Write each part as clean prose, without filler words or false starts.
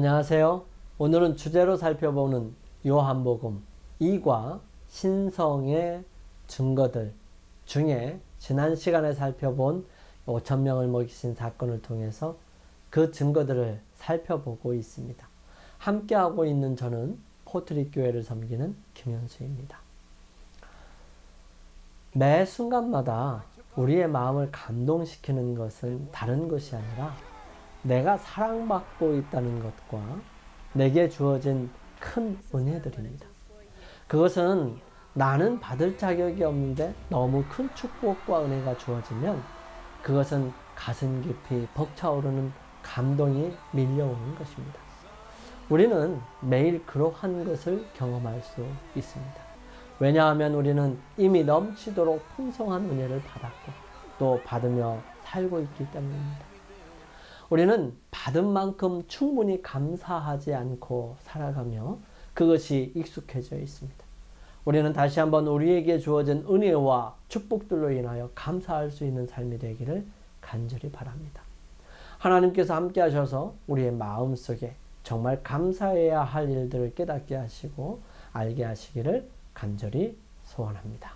안녕하세요. 오늘은 주제로 살펴보는 요한복음 2과 신성의 증거들 중에 지난 시간에 살펴본 5,000명을 먹이신 사건을 통해서 그 증거들을 살펴보고 있습니다. 함께하고 있는 저는 포트리 교회를 섬기는 김현수입니다. 매 순간마다 우리의 마음을 감동시키는 것은 다른 것이 아니라 내가 사랑받고 있다는 것과 내게 주어진 큰 은혜들입니다. 그것은 나는 받을 자격이 없는데 너무 큰 축복과 은혜가 주어지면 그것은 가슴 깊이 벅차오르는 감동이 밀려오는 것입니다. 우리는 매일 그러한 것을 경험할 수 있습니다. 왜냐하면 우리는 이미 넘치도록 풍성한 은혜를 받았고 또 받으며 살고 있기 때문입니다. 우리는 받은 만큼 충분히 감사하지 않고 살아가며 그것이 익숙해져 있습니다. 우리는 다시 한번 우리에게 주어진 은혜와 축복들로 인하여 감사할 수 있는 삶이 되기를 간절히 바랍니다. 하나님께서 함께 하셔서 우리의 마음속에 정말 감사해야 할 일들을 깨닫게 하시고 알게 하시기를 간절히 소원합니다.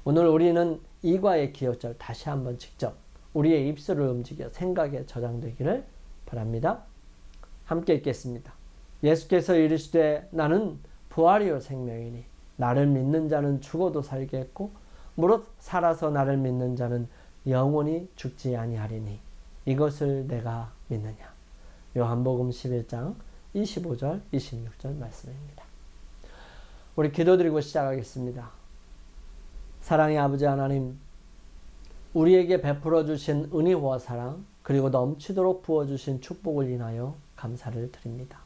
오늘 우리는 이과의 기억절 다시 한번 직접 우리의 입술을 움직여 생각에 저장되기를 바랍니다. 함께 읽겠습니다. 예수께서 이르시되 나는 부활이요 생명이니 나를 믿는 자는 죽어도 살겠고 무릇 살아서 나를 믿는 자는 영원히 죽지 아니하리니 이것을 내가 믿느냐. 요한복음 11장 25절 26절 말씀입니다. 우리 기도드리고 시작하겠습니다. 사랑의 아버지 하나님, 우리에게 베풀어 주신 은혜와 사랑 그리고 넘치도록 부어주신 축복을 인하여 감사를 드립니다.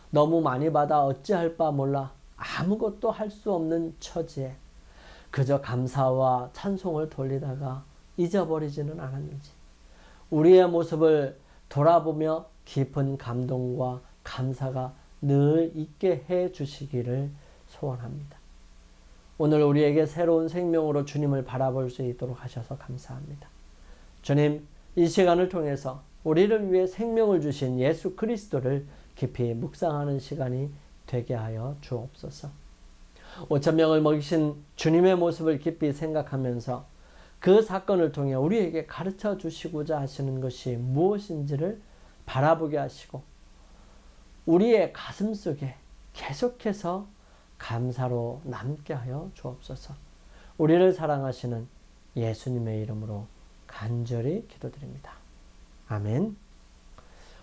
너무 많이 받아 어찌할 바 몰라 아무것도 할 수 없는 처지에 그저 감사와 찬송을 돌리다가 잊어버리지는 않았는지 우리의 모습을 돌아보며 깊은 감동과 감사가 늘 있게 해 주시기를 소원합니다. 오늘 우리에게 새로운 생명으로 주님을 바라볼 수 있도록 하셔서 감사합니다. 주님, 이 시간을 통해서 우리를 위해 생명을 주신 예수 그리스도를 깊이 묵상하는 시간이 되게 하여 주옵소서. 5,000명을 먹이신 주님의 모습을 깊이 생각하면서 그 사건을 통해 우리에게 가르쳐 주시고자 하시는 것이 무엇인지를 바라보게 하시고 우리의 가슴 속에 계속해서 감사로 남게 하여 주옵소서. 우리를 사랑하시는 예수님의 이름으로 간절히 기도드립니다. 아멘.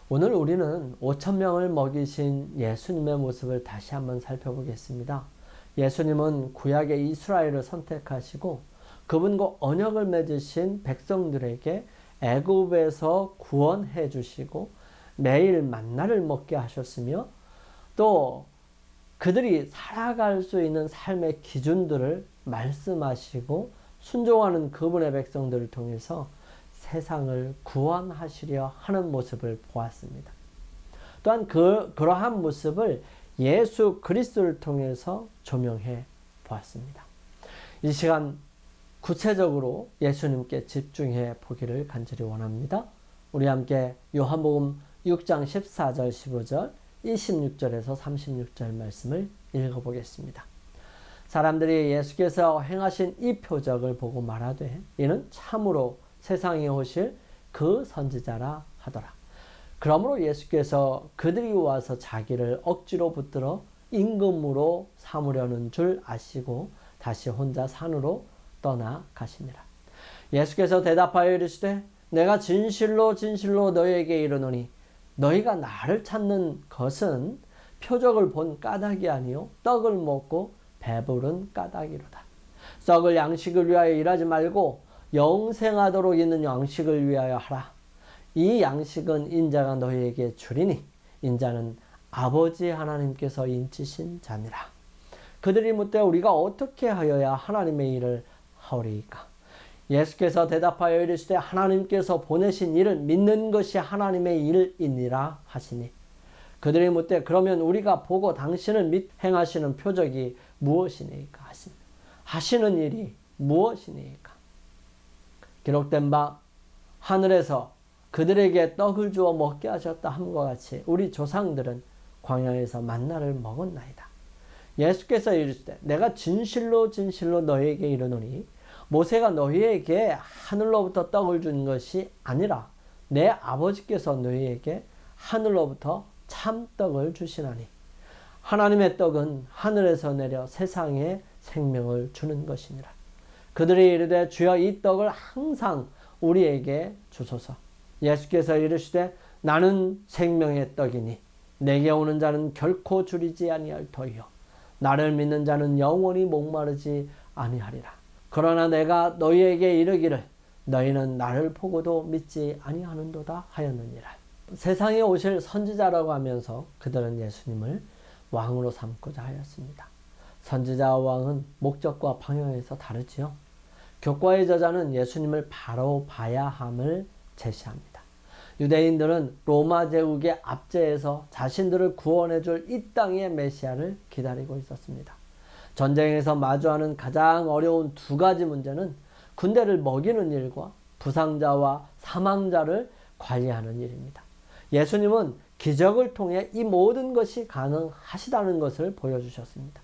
오늘 우리는 5,000명을 먹이신 예수님의 모습을 다시 한번 살펴보겠습니다. 예수님은 구약의 이스라엘을 선택하시고 그분과 언약을 맺으신 백성들에게 애굽에서 구원해 주시고 매일 만나를 먹게 하셨으며 또 그들이 살아갈 수 있는 삶의 기준들을 말씀하시고 순종하는 그분의 백성들을 통해서 세상을 구원하시려 하는 모습을 보았습니다. 또한 그러한 모습을 예수 그리스도를 통해서 조명해 보았습니다. 이 시간 구체적으로 예수님께 집중해 보기를 간절히 원합니다. 우리 함께 요한복음 6장 14절 15절 26절에서 36절 말씀을 읽어보겠습니다. 사람들이 예수께서 행하신 이 표적을 보고 말하되 이는 참으로 세상에 오실 그 선지자라 하더라. 그러므로 예수께서 그들이 와서 자기를 억지로 붙들어 임금으로 삼으려는 줄 아시고 다시 혼자 산으로 떠나가시니라. 예수께서 대답하여 이르시되 내가 진실로 진실로 너희에게 이르노니 너희가 나를 찾는 것은 표적을 본 까닭이 아니요 떡을 먹고 배부른 까닭이로다. 썩을 양식을 위하여 일하지 말고 영생하도록 있는 양식을 위하여 하라. 이 양식은 인자가 너희에게 주리니 인자는 아버지 하나님께서 인치신 자니라. 그들이 묻되 우리가 어떻게 하여야 하나님의 일을 하오리이까? 예수께서 대답하여 이르시되 하나님께서 보내신 일을 믿는 것이 하나님의 일이니라 하시니 그들이 묻되 그러면 우리가 보고 당신을 행하시는 표적이 무엇이니까 하시는 일이 무엇이니까? 기록된 바 하늘에서 그들에게 떡을 주어 먹게 하셨다 함과 같이 우리 조상들은 광야에서 만나를 먹었나이다. 예수께서 이르시되 내가 진실로 진실로 너희에게 이르노니 모세가 너희에게 하늘로부터 떡을 준 것이 아니라 내 아버지께서 너희에게 하늘로부터 참떡을 주시나니 하나님의 떡은 하늘에서 내려 세상에 생명을 주는 것이니라. 그들이 이르되 주여 이 떡을 항상 우리에게 주소서. 예수께서 이르시되 나는 생명의 떡이니 내게 오는 자는 결코 줄이지 아니할 터이요 나를 믿는 자는 영원히 목마르지 아니하리라. 그러나 내가 너희에게 이르기를 너희는 나를 보고도 믿지 아니하는도다 하였느니라. 세상에 오실 선지자라고 하면서 그들은 예수님을 왕으로 삼고자 하였습니다. 선지자와 왕은 목적과 방향에서 다르지요. 교과의 저자는 예수님을 바로 봐야 함을 제시합니다. 유대인들은 로마 제국의 압제에서 자신들을 구원해 줄 이 땅의 메시아를 기다리고 있었습니다. 전쟁에서 마주하는 가장 어려운 두 가지 문제는 군대를 먹이는 일과 부상자와 사망자를 관리하는 일입니다. 예수님은 기적을 통해 이 모든 것이 가능하시다는 것을 보여주셨습니다.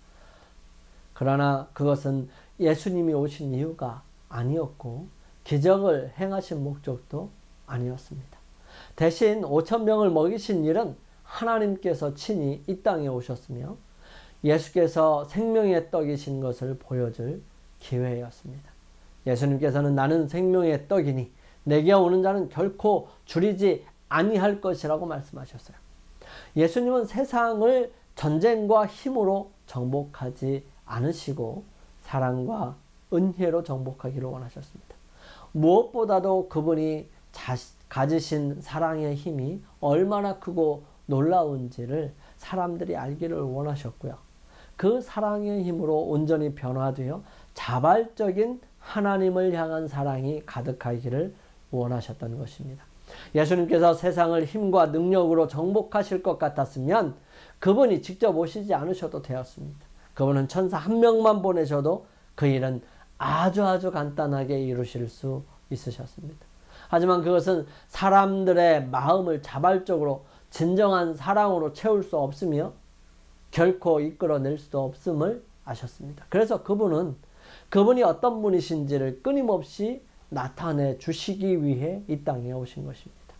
그러나 그것은 예수님이 오신 이유가 아니었고 기적을 행하신 목적도 아니었습니다. 대신 5,000명을 먹이신 일은 하나님께서 친히 이 땅에 오셨으며 예수께서 생명의 떡이신 것을 보여줄 기회였습니다. 예수님께서는 나는 생명의 떡이니 내게 오는 자는 결코 줄이지 아니할 것이라고 말씀하셨어요. 예수님은 세상을 전쟁과 힘으로 정복하지 않으시고 사랑과 은혜로 정복하기를 원하셨습니다. 무엇보다도 그분이 가지신 사랑의 힘이 얼마나 크고 놀라운지를 사람들이 알기를 원하셨고요. 그 사랑의 힘으로 온전히 변화되어 자발적인 하나님을 향한 사랑이 가득하기를 원하셨던 것입니다. 예수님께서 세상을 힘과 능력으로 정복하실 것 같았으면 그분이 직접 오시지 않으셔도 되었습니다. 그분은 천사 한 명만 보내셔도 그 일은 아주 간단하게 이루실 수 있으셨습니다. 하지만 그것은 사람들의 마음을 자발적으로 진정한 사랑으로 채울 수 없으며 결코 이끌어낼 수도 없음을 아셨습니다. 그래서 그분이 어떤 분이신지를 끊임없이 나타내 주시기 위해 이 땅에 오신 것입니다.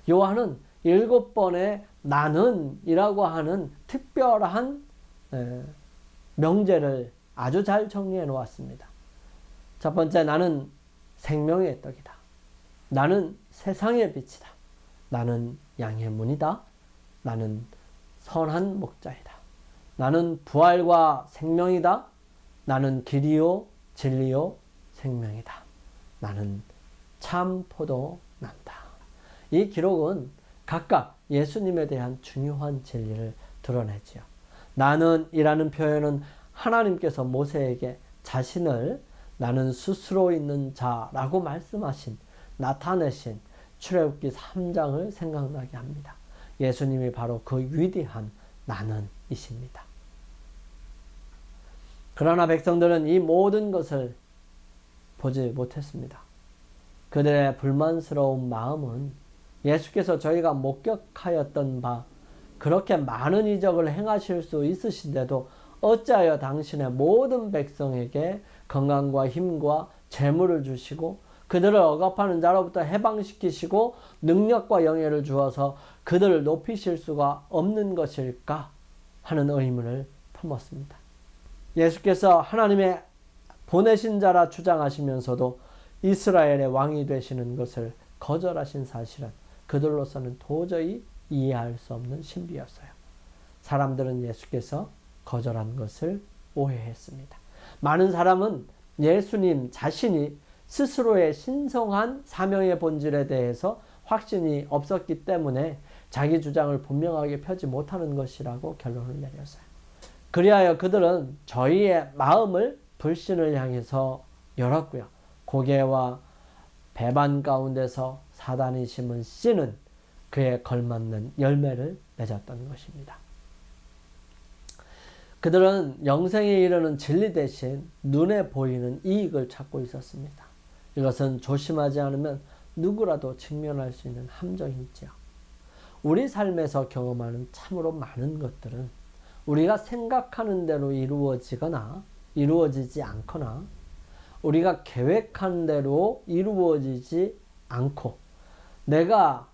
요한은 7번의 나는이라고 하는 특별한 명제를 아주 잘 정리해 놓았습니다. 첫 번째, 나는 생명의 떡이다. 나는 세상의 빛이다. 나는 양의 문이다. 나는 선한 목자이다. 나는 부활과 생명이다. 나는 길이요 진리요 생명이다. 나는 참 포도나무다. 이 기록은 각각 예수님에 대한 중요한 진리를 드러내지요. 나는 이라는 표현은 하나님께서 모세에게 자신을 나는 스스로 있는 자라고 나타내신 출애굽기 3장을 생각나게 합니다. 예수님이 바로 그 위대한 나는이십니다. 그러나 백성들은 이 모든 것을 보지 못했습니다. 그들의 불만스러운 마음은 예수께서 저희가 목격하였던 바 그렇게 많은 이적을 행하실 수 있으신데도 어찌하여 당신의 모든 백성에게 건강과 힘과 재물을 주시고 그들을 억압하는 자로부터 해방시키시고 능력과 영예를 주어서 그들을 높이실 수가 없는 것일까 하는 의문을 품었습니다. 예수께서 하나님의 보내신 자라 주장하시면서도 이스라엘의 왕이 되시는 것을 거절하신 사실은 그들로서는 도저히 이해할 수 없는 신비였어요. 사람들은 예수께서 거절한 것을 오해했습니다. 많은 사람은 예수님 자신이 스스로의 신성한 사명의 본질에 대해서 확신이 없었기 때문에 자기 주장을 분명하게 펴지 못하는 것이라고 결론을 내렸어요. 그리하여 그들은 저희의 마음을 불신을 향해서 열었고요. 고개와 배반 가운데서 사단이 심은 씨는 그에 걸맞는 열매를 맺었던 것입니다. 그들은 영생에 이르는 진리 대신 눈에 보이는 이익을 찾고 있었습니다. 이것은 조심하지 않으면 누구라도 직면할 수 있는 함정이지요. 우리 삶에서 경험하는 참으로 많은 것들은 우리가 생각하는 대로 이루어지거나 이루어지지 않거나 우리가 계획한 대로 이루어지지 않고 내가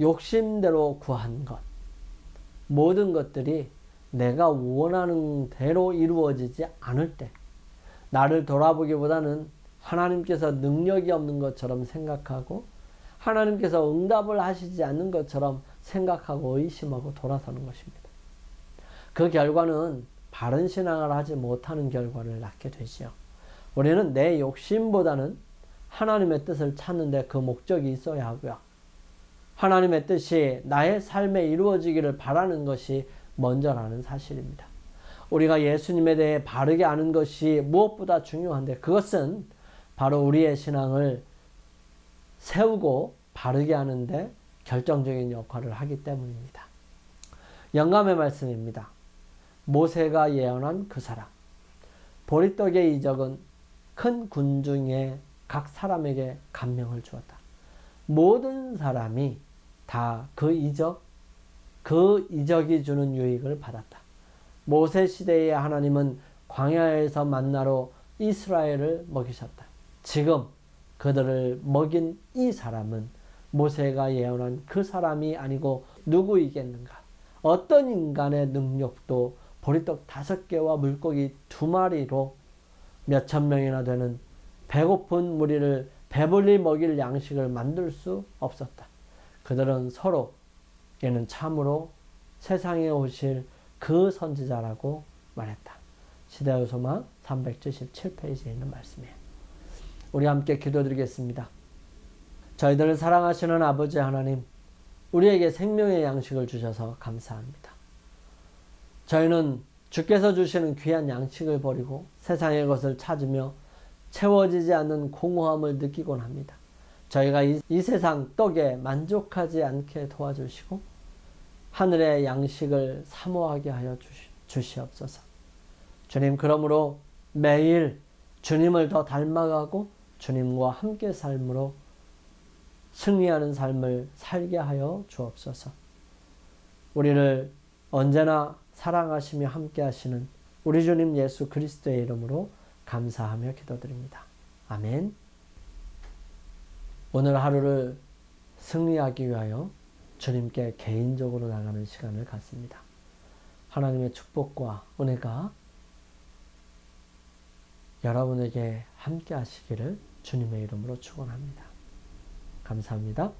욕심대로 구한 것, 모든 것들이 내가 원하는 대로 이루어지지 않을 때 나를 돌아보기보다는 하나님께서 능력이 없는 것처럼 생각하고 하나님께서 응답을 하시지 않는 것처럼 생각하고 의심하고 돌아서는 것입니다. 그 결과는 바른 신앙을 하지 못하는 결과를 낳게 되지요. 우리는 내 욕심보다는 하나님의 뜻을 찾는데 그 목적이 있어야 하고요. 하나님의 뜻이 나의 삶에 이루어지기를 바라는 것이 먼저라는 사실입니다. 우리가 예수님에 대해 바르게 아는 것이 무엇보다 중요한데 그것은 바로 우리의 신앙을 세우고 바르게 하는데 결정적인 역할을 하기 때문입니다. 영감의 말씀입니다. 모세가 예언한 그 사람. 보리떡의 이적은 큰 군중의 각 사람에게 감명을 주었다. 모든 사람이 다 그 이적이 주는 유익을 받았다. 모세 시대의 하나님은 광야에서 만나로 이스라엘을 먹이셨다. 지금 그들을 먹인 이 사람은 모세가 예언한 그 사람이 아니고 누구이겠는가? 어떤 인간의 능력도 보리떡 5개와 물고기 2마리로 몇천 명이나 되는 배고픈 무리를 배불리 먹일 양식을 만들 수 없었다. 그들은 서로 얘는 참으로 세상에 오실 그 선지자라고 말했다. 시대의 소망 377페이지에 있는 말씀이에요. 우리 함께 기도드리겠습니다. 저희들을 사랑하시는 아버지 하나님, 우리에게 생명의 양식을 주셔서 감사합니다. 저희는 주께서 주시는 귀한 양식을 버리고 세상의 것을 찾으며 채워지지 않는 공허함을 느끼곤 합니다. 저희가 이 세상 떡에 만족하지 않게 도와주시고 하늘의 양식을 사모하게 하여 주시옵소서. 주님, 그러므로 매일 주님을 더 닮아가고 주님과 함께 삶으로 승리하는 삶을 살게 하여 주옵소서. 우리를 언제나 사랑하시며 함께 하시는 우리 주님 예수 그리스도의 이름으로 감사하며 기도드립니다. 아멘. 오늘 하루를 승리하기 위하여 주님께 개인적으로 나가는 시간을 갖습니다. 하나님의 축복과 은혜가 여러분에게 함께 하시기를 주님의 이름으로 축원합니다. 감사합니다.